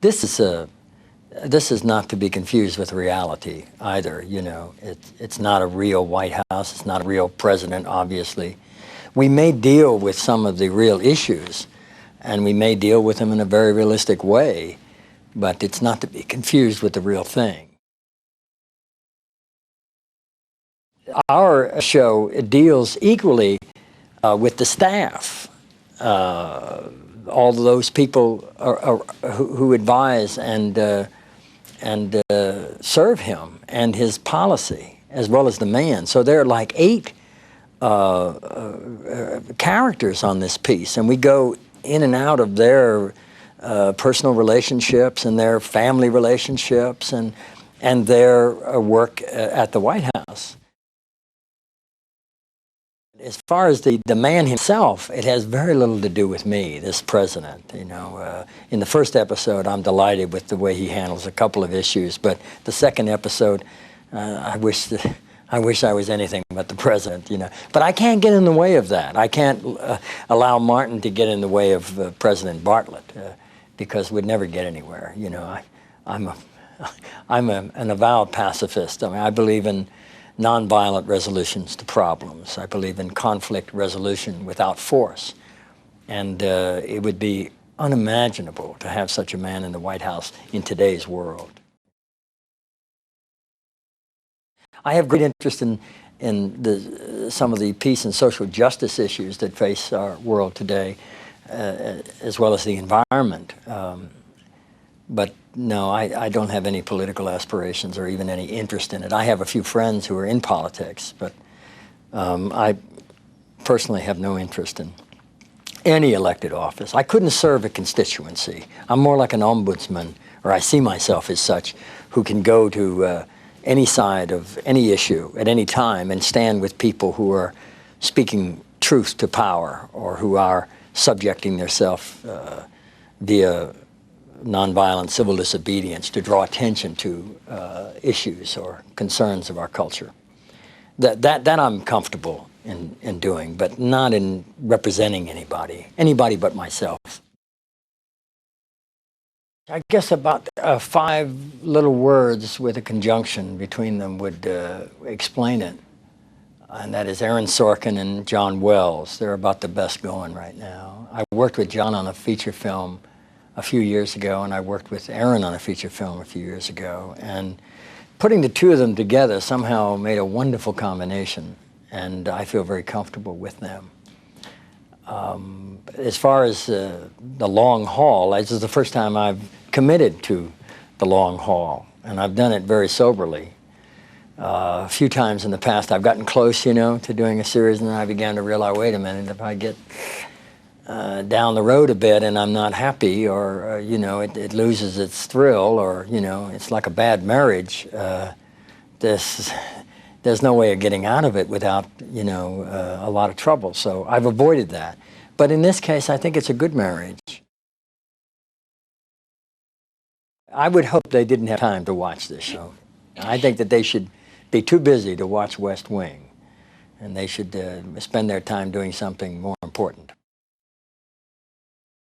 This is not to be confused with reality either. You know, it's not a real White House. It's not a real president, obviously. We may deal with some of the real issues, and we may deal with them in a very realistic way, but it's not to be confused with the real thing. Our show deals equally with the staff, all those people who advise and serve him and his policy, as well as the man. So there are like 8 characters on this piece, and we go in and out of their personal relationships and their family relationships and their work at the White House. As far as the man himself, it has very little to do with me, this president. You know, in the first episode, I'm delighted with the way he handles a couple of issues, but the second episode, I wish I was anything but the president. You know, but I can't get in the way of that. I can't allow Martin to get in the way of President Bartlett because we'd never get anywhere. You know, I'm an avowed pacifist. I mean, I believe in nonviolent resolutions to problems. I believe in conflict resolution without force. And it would be unimaginable to have such a man in the White House in today's world. I have great interest in some of the peace and social justice issues that face our world today, as well as the environment. But no, I don't have any political aspirations or even any interest in it. I have a few friends who are in politics, but I personally have no interest in any elected office. I couldn't serve a constituency. I'm more like an ombudsman, or I see myself as such, who can go to any side of any issue at any time and stand with people who are speaking truth to power or who are subjecting themselves via nonviolent civil disobedience to draw attention to issues or concerns of our culture. That I'm comfortable in doing, but not in representing anybody but myself. I guess about 5 little words with a conjunction between them would explain it. And that is Aaron Sorkin and John Wells. They're about the best going right now. I worked with John on a feature film a few years ago, and I worked with Aaron on a feature film a few years ago. And putting the two of them together somehow made a wonderful combination, and I feel very comfortable with them. As far as the long haul, this is the first time I've committed to the long haul, and I've done it very soberly. A few times in the past I've gotten close, you know, to doing a series, and then I began to realize, wait a minute, if I get down the road a bit and I'm not happy, or you know, it loses its thrill, or you know, it's like a bad marriage. There's no way of getting out of it without, you know, a lot of trouble. So I've avoided that. But in this case, I think it's a good marriage. I would hope they didn't have time to watch this show. I think that they should be too busy to watch West Wing, and they should spend their time doing something more important.